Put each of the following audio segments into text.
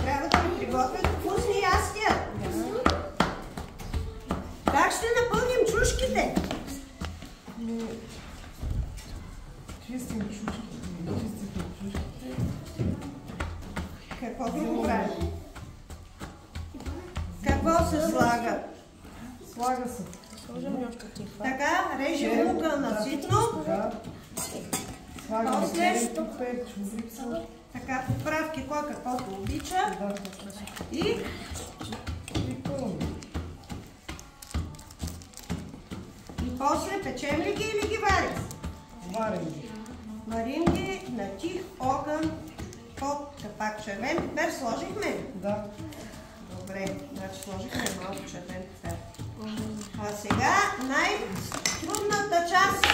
трябва да ви приготвят вкусни ястия. Как ще напълним чушките? Чистим чушките. Какво друго правим? Какво се слага? Слага се. Така, режем лука на ситно. Слагаме После пепер, чубрица. така, поправки, кой каквото обича. И после печем ли ги или ги варим? Варим ги. Варим ги на тих огън под капак. Червен пипер сложихме ли? Да. Добре, значи сложихме малко червен пипер. А сега най-трудната част.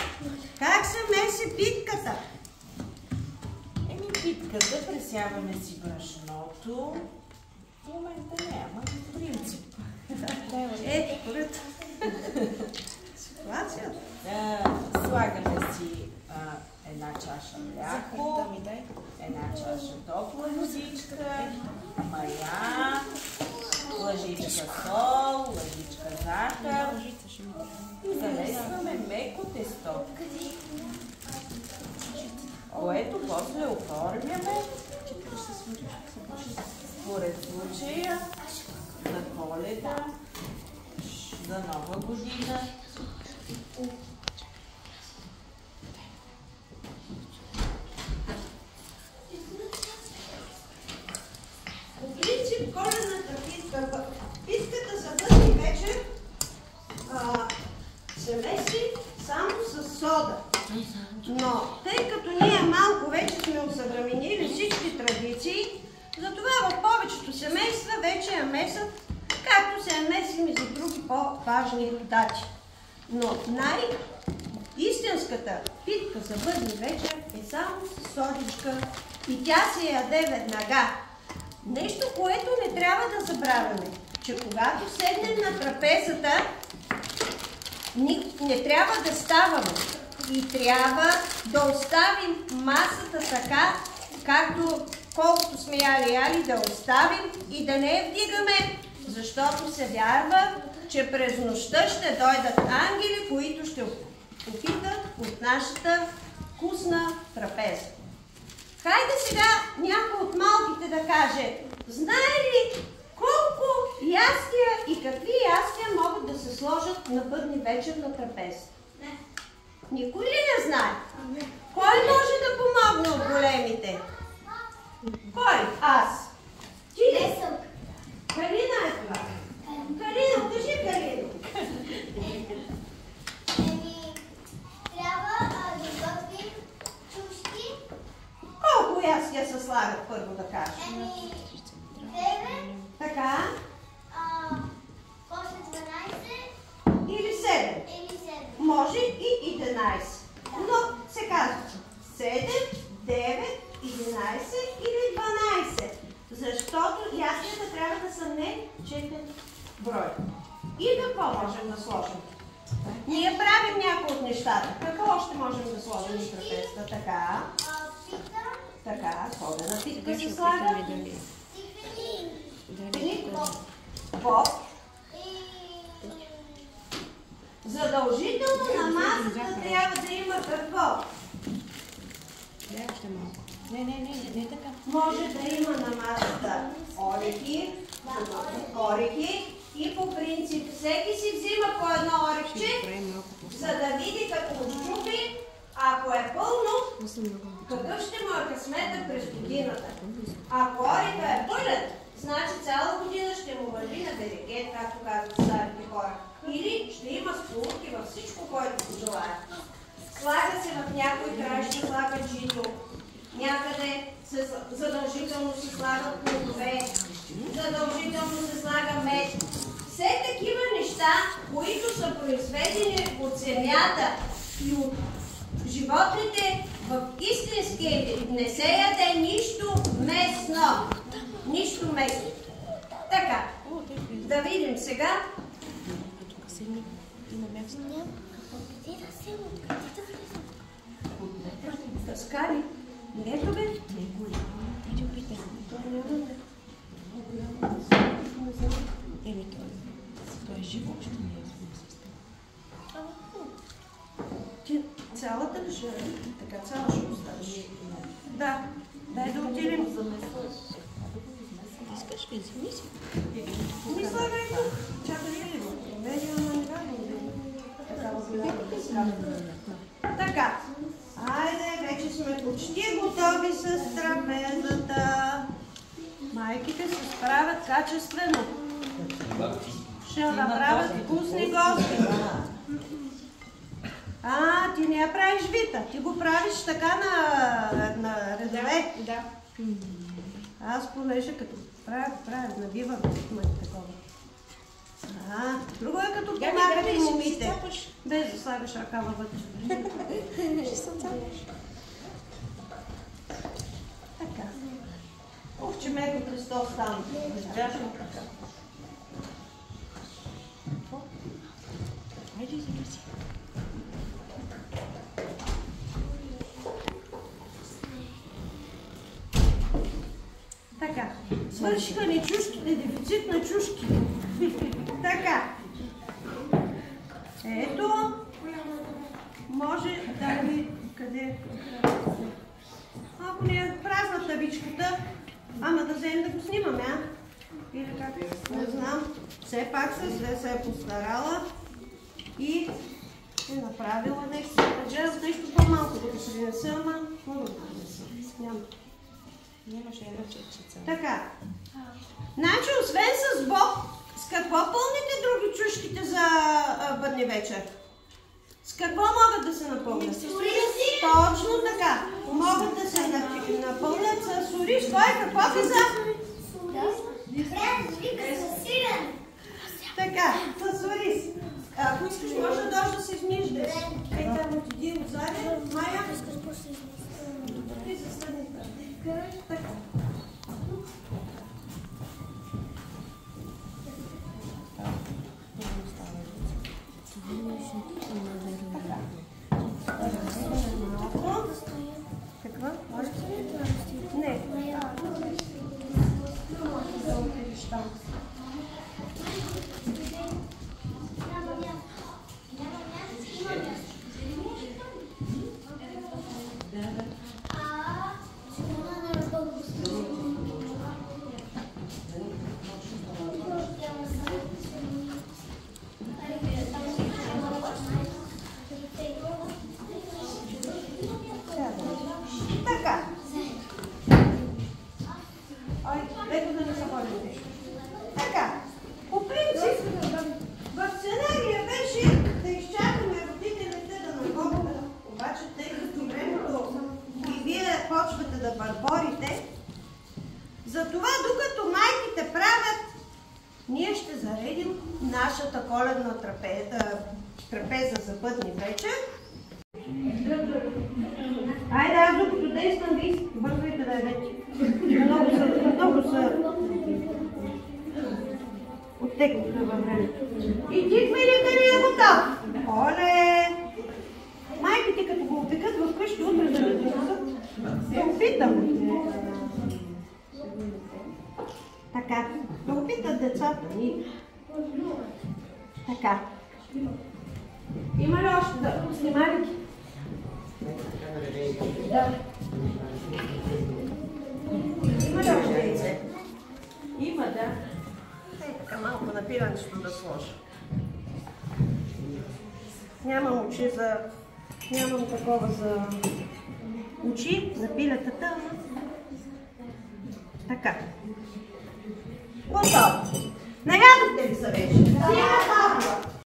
Как се меси питката? Питката пресяваме си брашното. В момента няма, в принцип. Според ситуацията. Слагаме си една чаша мляко, една чаша топла водичка, мая, лъжичка сол, лъжичка захар и замесваме меко тесто, което после оформяме според случая за Коледа, за Нова година. По принцип, коледната питката за бъдни вечер се меси само с сода. Но тъй като ние малко вече сме осъвременили всички традиции, затова в повечето семейства вече я месят, както се я месим и за други по-важни дати. Но истинската питка за бъдни вечер е само с содичка и тя се яде веднага. Нещо, което не трябва да забравяме, че когато седнем на трапезата, не трябва да ставаме и трябва да оставим масата така, както колкото сме яли да оставим и да не я вдигаме, защото се вярва, че през нощта ще дойдат ангели, които ще опитат от нашата вкусна трапеза. Хайде сега някой от малките да каже, знае ли колко ястия и какви ястия могат да се сложат на бъдни вечер на трапеза? Не. Никой ли не знае? Кой може да помогне от големите? Кой? Аз. Ти ли? Калина е това. Калина, кажи Калина. Трябва да готвим чушки. Колко ястия се слагат първо да кажа? 9. Така. После 12. Или 7. Или 7. Може и 11. Но се казва 7, 9, 11 или 12. Защото ястията трябва да са не 4 брой. И какво можем да сложим? Ние правим някои от нещата. Какво още можем да сложим в трапезата? Така. Пита. Така, содена питка се слага. И поп. Задължително на масата трябва да има какво? Не така. Може да има на масата орехи и по принцип всеки си взима по едно орехче, за да види като го щупи, ако е пълно, какъв ще му е късмета през годината. Ако ореха е пълен, значи цяла година ще му върви на береге, както казват старите хора. Или ще има сполуки във всичко, което пожелая. Слага се в някой край, ще слага жито. Някъде задължително се слагат плодове, задължително се слага мед. Все такива неща, които са произведени от земята и от животните в истинския вид. Не се яде нищо местно. Нищо местно. Така, да видим сега. Таскали? Не, бе? живо още не е. Ти цялата ли ще така цяла ще оставиш? Да. Дай да отидем. Искаш ли? Вземи си. Мисля, бе, тук. Чакай ли го? Медиа на така. Айде, вече сме почти готови с трапезата. Майките се справят качествено. Ще направят вкусни гости. Ти не я правиш Вита. Ти го правиш така на редове. Да. Аз понеже като правя, набивам такова. Друго е като помагате момите. Без да слагаш ръка във вътре. Така. Ох, че меко Христос стана. Изграждам така. Хайде, вземи си. Така. Свършиха ни чушките, дефицит на чушки. Така. Ето. Може да ви къде. Ако не е празна табичката, ама да вземем да го снимаме, а? Или как? Не знам. Все пак се е постарала и е направила нещо. Гледам нещо по-малко да се принеса, ама много да принеса. Няма. Нямаше една чечица. Така. Значи, освен с боб, с какво пълните други чушките за бъдни вечер? С какво могат да се напълнят? С ориз. Точно така. Могат да се напълнят с ориз. Кой какво каза? С сирен. Така, с ориз. Ако искаш, може да се измиждаш. Ей, там отиди отзади. Майя? Ти застани там. Така. Каква? Не. Така. Ой, леко да не забравим нещо. Така. По принцип, в сценария беше да изчакаме родителите да находят. Обаче, тъй като времето и вие почвате да бърборите, затова докато майките правят, ние ще заредим нашата коледна трапеза за бъдни вечер. Айде, аз докато действам, ви бързайте да ядете. Много са оттекнаха във времето. И ти, Хмелика, не е готов. Оле! Майките, като го опекат вкъщи, утре да ми донесат, да опитам. Така, да опитат децата ни. Така. Има ли още да снимали? Да. Има ли още яйце? Има, да. Ей, така малко напирането да сложа. Нямам очи за... Нямам такова за... очи за пилетата, ама... Така. Готово. Наядохте ли са вече? Сега